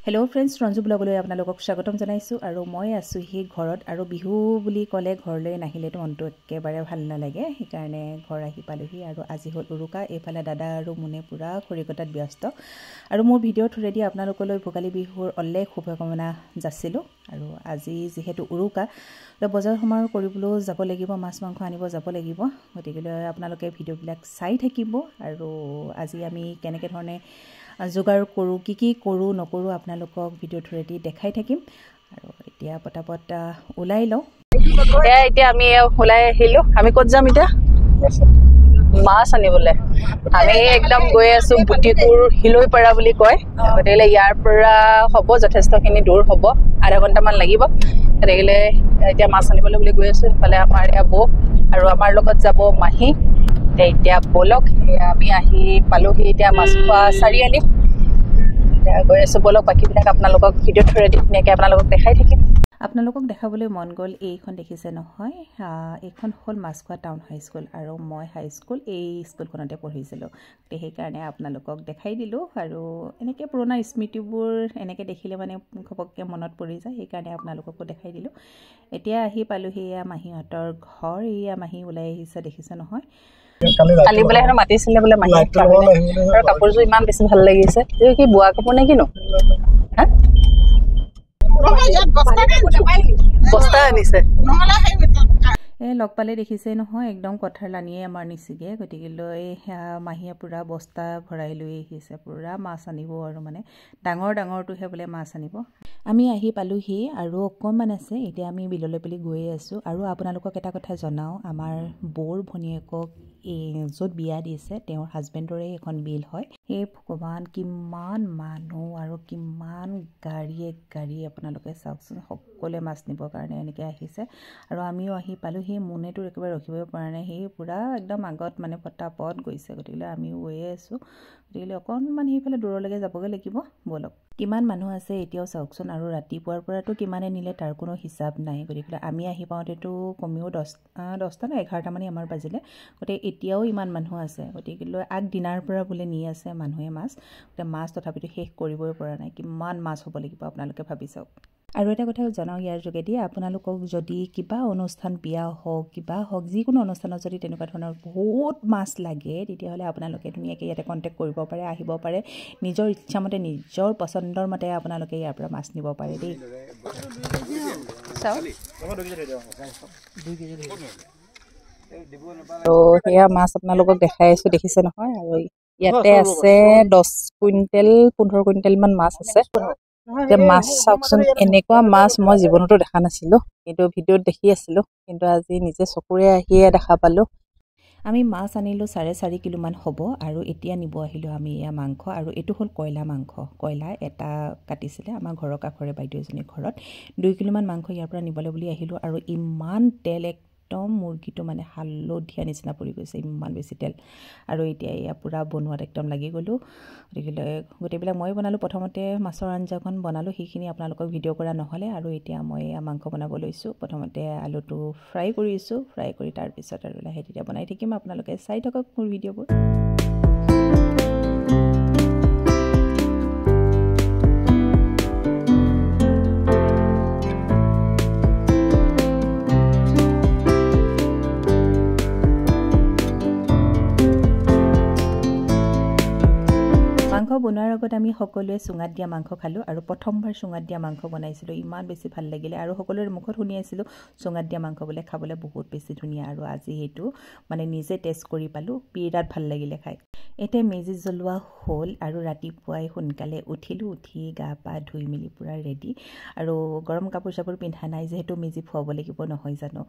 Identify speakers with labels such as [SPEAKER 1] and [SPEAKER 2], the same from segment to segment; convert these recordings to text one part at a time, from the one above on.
[SPEAKER 1] Hello friends Ranju ब्लगলৈ আপোনালোকক স্বাগতম জনাইছো আৰু মই আছো হি ঘৰত আৰু বিহু বুলি ক'লে ঘৰলৈ নাহিলেতো মনটো একেবাৰে ভাল নালাগে সেইকাৰণে ঘৰ আহি পালোহি আৰু আজি হল উৰুকা এফালে দাদা আৰু মুনে পুৰা খৰিকটাত ব্যস্ত আৰু মোৰ ভিডিঅ' থ্ৰুদি আপোনালোকলৈ ভোগালী বিহুৰ অলেখ শুভকামনা যাচিলো আৰু আজি যেহেতু উৰুকা বজাৰ সমাৰ কৰিবলৈ যাব লাগিব মাছ মাংস আনিব যাব লাগিব গতিকে আপোনালোকে ভিডিঅ'বিলাক চাই থাকিব আৰু আজি আমি কেনেকৈ ধৰণে যোগাৰ কৰো কি কৰো নকৰো আপোনালোকক ভিডিঅ' থ্ৰুদি দেখাই থাকিম আৰু এতিয়া পটাপট ওলাই লও এতিয়া আমি ওলাই আহিলো আমি ক'ত যাম এতিয়া মাছ আনিবলৈ আমি একদম গৈ আছো বুটিকুৰ হিলৈপাৰা বুলি কয় গতিকে ইয়াৰ পৰা হ'ব যথেষ্টখিনি দূৰ হ'ব আধা ঘণ্টামান লাগিব গতিকে এতিয়া মাছ আনিবলৈ বুলি গৈ আছো ইফালে আমাৰ এয়া বৌ আৰু আমাৰ লগত যাব মাহী এতিয়া বলক আমি আহি পালোহি এতিয়া মাছখোৱা চাৰিআলি গৈ আছো বলক বাকীবিলাক আপোনালোকক ভিডিঅ' থ্ৰুদি ধুনীয়াকৈ আপোনালোকক দেখাই থাকিম আপোনালোকক দেখাবলৈ মন গ'ল এইখন দেখিছে নহয় এইখন হ'ল মাছখোৱা টাউন হাই স্কুল আৰু মই হাই স্কুল এই স্কুলখনতে পঢ়িছিলোঁ সেইকাৰণে আপোনালোকক দেখাই দিলোঁ আৰু এনেকৈ পুৰণা স্মৃতিবোৰ এনেকৈ দেখিলে মানে ঘপককৈ মনত পৰি যায় সেইকাৰণে আপোনালোককো দেখাই দিলোঁ এতিয়া আহি পালোহি এয়া মাহীহঁতৰ ঘৰ এয়া মাহী ওলাই আহিছে দেখিছে নহয় কালি বোলে হেনো মাতিছিলে বোলে মাহী আৰু কাপোৰযোৰ ইমান বেছি ভাল লাগিছে এই কি বোৱা কাপোৰ নে কিনো বস্তা আনিছে এই লগ পালে দেখিছে নহয় একদম কথাৰ লানিয়ে আমাৰ নিচিগে গতিকে লৈ মাহীয়ে পুৰা বস্তা ভৰাই লৈ আহিছে পুৰা মাছ আনিব আৰু মানে ডাঙৰটোহে বোলে মাছ আনিব আমি আহি পালোহি আৰু অকণমান আছে এতিয়া আমি বিললৈ পেলি গৈ আছোঁ আৰু আপোনালোকক এটা কথা জনাওঁ আমাৰ বৌৰ ভনীয়েকক য'ত বিয়া দিছে তেওঁৰ হাজবেণ্ডৰে এখন বিল হয় এই ভগৱান কিমান মানুহ আৰু কিমান গাড়ী আপোনালোকে চাওকচোন সকলোৱে মাছ নিবৰ কাৰণে এনেকৈ আহিছে আৰু আমিও আহি পালোহি মুনেতো একেবাৰে ৰখিবই পৰা নাই সেই পুৰা একদম আগত মানে পটাপট গৈছে গতিকে আমিও গৈয়ে আছোঁ গতিকে অকণমান সেইফালে দূৰলৈকে যাবগৈ লাগিব বলক কিমান মানুহ আছে এতিয়াও চাওকচোন আৰু ৰাতিপুৱাৰ পৰাতো কিমানে নিলে তাৰ কোনো হিচাপ নাই গতিকে আমি আহি পাওঁতেতো কমেও 10টা নে 11টামানেই আমাৰ বাজিলে গতিকে এতিয়াও ইমান মানুহ আছে গতিকে লৈ আগদিনাৰ পৰা বোলে নি আছে মানুহে মাছ তথাপিতো শেষ কৰিবই পৰা নাই কিমান মাছ হ'ব লাগিব আপোনালোকে ভাবি চাওক আৰু এটা কথা জনাওঁ ইয়াৰ যোগেদি আপোনালোকক যদি কিবা অনুষ্ঠান বিয়া হওক কিবা হওক যিকোনো অনুষ্ঠানত যদি তেনেকুৱা ধৰণৰ বহুত মাছ লাগে তেতিয়াহ'লে আপোনালোকে ধুনীয়াকৈ ইয়াতে কণ্টেক্ট কৰিব পাৰে আহিব পাৰে নিজৰ ইচ্ছামতে নিজৰ পচন্দৰ মতে আপোনালোকে ইয়াৰ পৰা মাছ নিব পাৰে দেই তো সেয়া মাছ আপোনালোকক দেখাই আছোঁ দেখিছে নহয় আৰু ইয়াতে আছে 10 কুইণ্টেল 15 কুইণ্টেলমান মাছ আছে মাছ চাওকচোন এনেকুৱা মাছ মই জীৱনতো দেখা নাছিলোঁ কিন্তু ভিডিঅ'ত দেখি আছিলোঁ কিন্তু আজি নিজে চকুৰে আহিয়ে দেখা পালোঁ আমি মাছ আনিলোঁ 4.5 কিলোমান হ'ব আৰু এতিয়া নিব আহিলোঁ আমি এয়া মাংস আৰু এইটো হ'ল কয়লা এটা কাটিছিলে আমাৰ ঘৰৰ কাষৰে বাইদেউ এজনীৰ ঘৰত 2 কিলোমান মাংস ইয়াৰ পৰা নিবলৈ বুলি আহিলোঁ আৰু ইমান তেল একদম মুৰ্গীটো মানে হালধীয়া নিচিনা পৰি গৈছে ইমান বেছি তেল আৰু এতিয়া এয়া পুৰা বনোৱাত একদম লাগি গ'লোঁ গতিকে গোটেইবিলাক মই বনালোঁ প্ৰথমতে মাছৰ আঞ্জাখন বনালোঁ সেইখিনি আপোনালোকক ভিডিঅ' কৰা নহ'লে আৰু এতিয়া মই মাংস বনাব লৈছোঁ প্ৰথমতে আলুটো ফ্ৰাই কৰিছোঁ ফ্ৰাই কৰি তাৰপিছত আৰু লাহে তেতিয়া বনাই থাকিম আপোনালোকে চাই থাকক মোৰ ভিডিঅ'বোৰ মাংস বনোৱাৰ আগত আমি সকলোৱে চুঙাত দিয়া মাংস খালোঁ আৰু প্ৰথমবাৰ চুঙাত দিয়া মাংস বনাইছিলোঁ ইমান বেছি ভাল লাগিলে আৰু সকলোৰে মুখত শুনি আছিলোঁ চুঙাত দিয়া মাংস বোলে খাবলৈ বহুত বেছি ধুনীয়া আৰু আজি সেইটো মানে নিজে টেষ্ট কৰি পালোঁ বিৰাট ভাল লাগিলে খাই এতিয়া মেজি জ্বলোৱা হ'ল আৰু ৰাতিপুৱাই সোনকালে উঠিলোঁ উঠি গা পা ধুই মেলি পুৰা ৰেডি আৰু গৰম কাপোৰ চাপোৰ পিন্ধা নাই যিহেতু মেজি ফুৱাব লাগিব নহয় জানো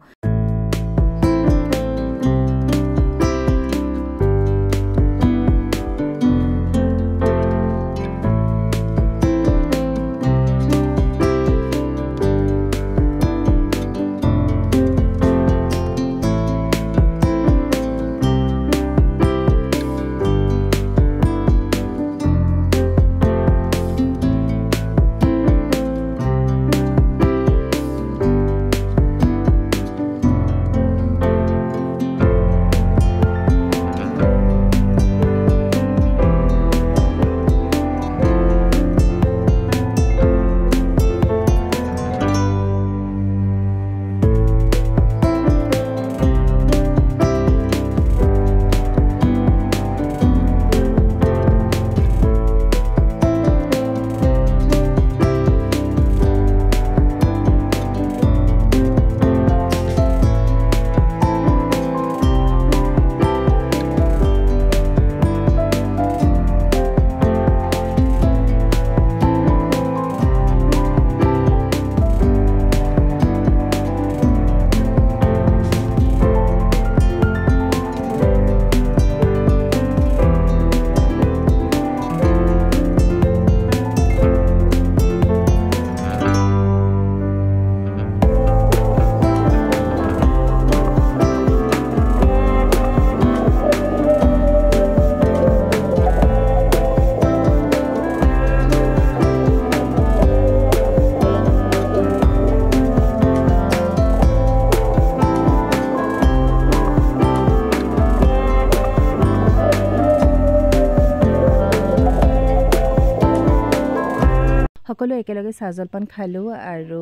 [SPEAKER 1] সকলোৱে একেলগে চাহ জলপান খালোঁ আৰু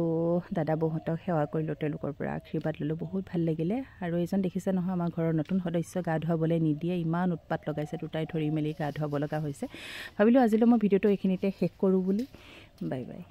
[SPEAKER 1] দাদা বৌহঁতক সেৱা কৰিলোঁ, তেওঁলোকৰ পৰা আশীৰ্বাদ ল'লোঁ। বহুত ভাল লাগিলে। আৰু এইজন দেখিছে নহয়, আমাৰ ঘৰৰ নতুন সদস্য, গা ধুৱাবলৈ নিদিয়ে, ইমান উৎপাত লগাইছে, দুটাই ধৰি মেলি গা ধুৱাব লগা হৈছে। ভাবিলোঁ আজিলৈ মই ভিডিঅ'টো এইখিনিতে শেষ কৰোঁ বুলি। Bye bye.